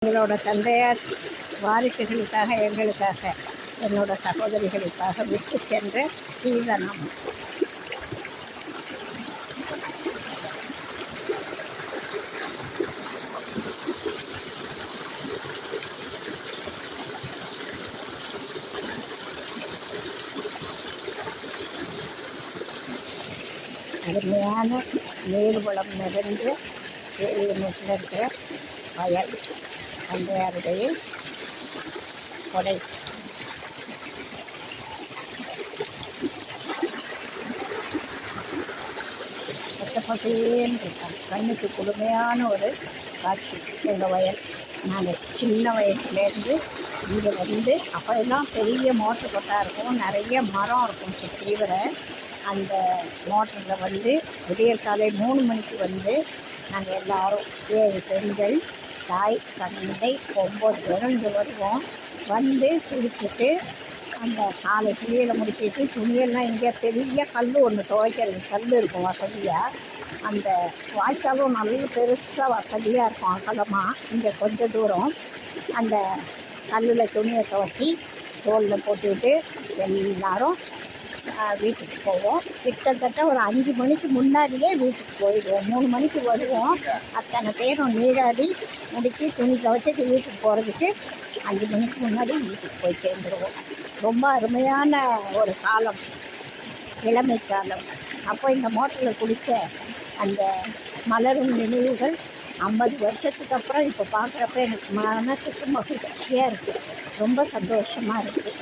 எங்களோட தந்தையார் வாரிசுகளுக்காக எங்களுக்காக என்னோட சகோதரிகளுக்காக விட்டு சென்ற சீதனம். அருமையான நீர்வளம் நிறைந்த 7 மீட்டர் இருக்கிற வயல் தந்தையாருடைய கொடை. பச்சைப்பசேன்னு இருக்காங்க. கண்ணுக்கு குளுமையான ஒரு காட்சி எங்கள் வயல். நாங்கள் சின்ன வயசுலேருந்து இங்கே வந்து அப்போல்லாம் பெரிய மோட்டர் கொட்டாக இருக்கும், நிறைய மரம் இருக்கும் சுற்றி வர. அந்த மோட்டரில் வந்து விடியற்காலை 3 மணிக்கு வந்து நாங்கள் எல்லோரும் 7 பெண்கள் தாய் தந்தை 9 பேரும் இங்கே வருவோம். வந்து குளிச்சுட்டு அந்த காலை துணியில் முடிச்சுட்டு துணியெல்லாம் இங்கே பெரிய கல் ஒன்று துவைக்கிறது கல் இருக்கும் வசதியாக. அந்த வாய்க்காலும் நல்ல பெருசாக வசதியாக இருக்கும் அகலமாக. இங்கே கொஞ்சம் தூரம் அந்த கல்லில் துணியை துவைச்சி தோலில் போட்டுக்கிட்டு எல்லோரும் வீட்டுக்கு போவோம். கிட்டத்தட்ட ஒரு 5 மணிக்கு முன்னாடியே வீட்டுக்கு போயிடுவோம். 3 மணிக்கு வருவோம். அத்தனை பேரும் நீராடி முடித்து துணி துவைச்சிட்டு வீட்டுக்கு போகிறதுக்கு 5 மணிக்கு முன்னாடி வீட்டுக்கு போய் சேர்ந்துருவோம். ரொம்ப அருமையான ஒரு காலம், இளமை காலம். அப்போ இந்த மோட்டரில் குளித்த அந்த மலரும் நினைவுகள் 50 வருஷத்துக்கு அப்புறம் இப்போ பார்க்குறப்ப எனக்கு மனசுக்கு மகிழ்ச்சியாக இருக்குது. ரொம்ப சந்தோஷமாக இருக்குது.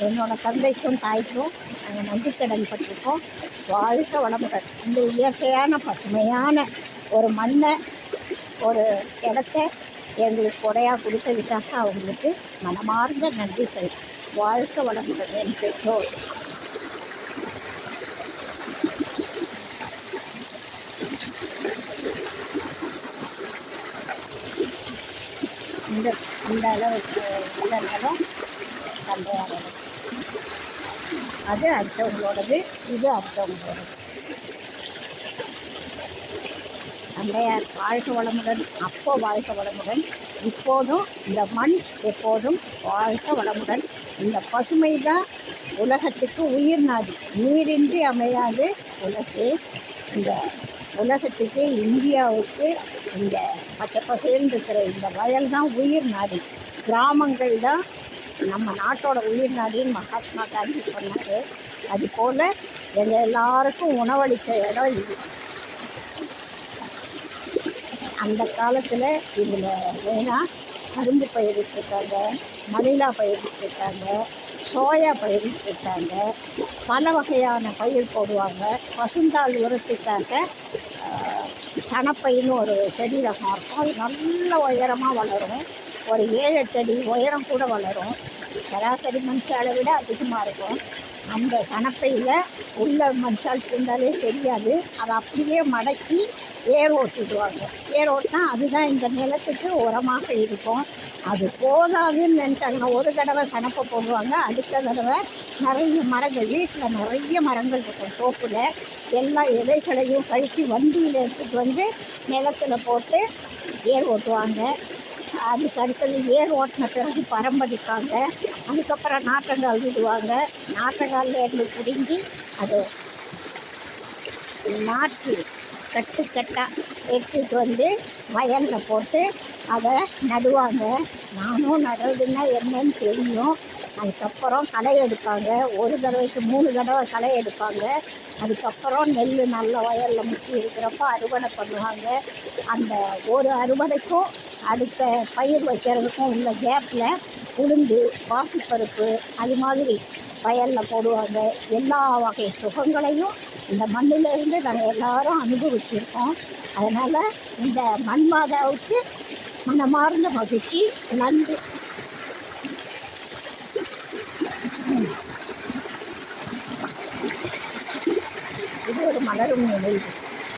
என்னோடய தந்தைக்கும் தாய்க்கும் நாங்கள் நன்றிக்கடன் பட்டிருக்கோம். வாழ்க வளமுடன். இந்த இயற்கையான பசுமையான ஒரு மண்ணை ஒரு இடத்த எங்களுக்கு கொடையாக கொடுத்ததுக்காக அவங்களுக்கு மனமார்ந்த நன்றிகள். வாழ்க வளமுடன் என் பெற்றோர். இந்த அளவுக்கு உள்ள நிலம் தந்தையாரோட. அது அடுத்தவங்களோடது, இது அடுத்தவங்களோடது. தந்தையார் வாழ்க வளமுடன். அப்போ வாழ்க வளமுடன். இப்போதும் இந்த மண் எப்போதும் வாழ்க வளமுடன். இந்த பசுமை தான் உலகத்துக்கு உயிர் நாடி. நீரின்றி அமையாது உலகு. இந்த உலகத்துக்கு, இந்தியாவுக்கு இந்த பச்சை பசேல்னு இருக்கிற இந்த வயல் தான் உயிர் நாடி. கிராமங்கள் தான் நம்ம நாட்டோட உயிர் நாடின்னு மகாத்மா காந்தி சொன்னார். அதுபோல் எங்கள் எல்லாருக்கும் உணவளித்த இடம் இது. அந்த காலத்தில் இதில் மெயினாக கரும்பு பயிரிட்டுருக்காங்க, மணிலா பயிரிட்டுருக்காங்க, சோயா பயிரிட்டுருக்காங்க, பல வகையான பயிர் போடுவாங்க. பசுந்தாள் உரத்துக்காக சனப்பயின்னு ஒரு செடி ரகம் இருக்கும். அது நல்ல உயரமாக வளரும். ஒரு 7-8 அடி உயரம் கூட வளரும். சராசரி மனுஷாலை விட அதிகமாக இருக்கும். அந்த கணப்பையில் உள்ள மனுஷால் இருந்தாலே தெரியாது. அதை அப்படியே மடக்கி ஏர் ஓட்டிடுவாங்க. ஏர் ஓட்டினா அதுதான் இந்த நிலத்துக்கு உரமாக இருக்கும். அது போதாதுன்னு நினச்சாங்கன்னா ஒரு தடவை கணப்பை போடுவாங்க. அடுத்த தடவை நிறைய மரங்கள், வீட்டில் நிறைய மரங்கள் இருக்கும் தோப்பில். எல்லா இலைகளையும் கழித்து வண்டியில் எடுத்துகிட்டு வந்து நிலத்தில் போட்டு ஏர் ஓட்டுவாங்க. அதுக்கு அடுத்தது ஏர் ஓட்டின பிறகு பரம்படிப்பாங்க. அதுக்கப்புறம் நாற்றங்கால் விடுவாங்க. நாற்றங்காலில் இருந்து பிடுங்கி அது நாற்று கட்டாக எடுத்துகிட்டு வந்து வயலில் போட்டு அதை நடுவாங்க. நானும் நடுறதுன்னா என்னன்னு தெரியும். அதுக்கப்புறம் களை எடுப்பாங்க. ஒரு தடவைக்கு 3 தடவை களை எடுப்பாங்க. அதுக்கப்புறம் நெல் நல்ல வயலில் முற்றி இருக்கிறப்போ அறுவடை பண்ணுவாங்க. அந்த ஒரு அறுவடைக்கும் அடுத்த பயிர் வைக்கிறதுக்கும் உள்ள கேப்பில் உளுந்து, பாசிப்பருப்பு அது மாதிரி வயலில் போடுவாங்க. எல்லா வகை சுகங்களையும் இந்த மண்ணிலேருந்து நாங்கள் எல்லோரும் அனுபவிச்சிருக்கோம். அதனால் இந்த மண் மாதாவுக்கு மனமார்ந்த மகிழ்ச்சி, நன்றி. இது ஒரு மலரும் நினைவு.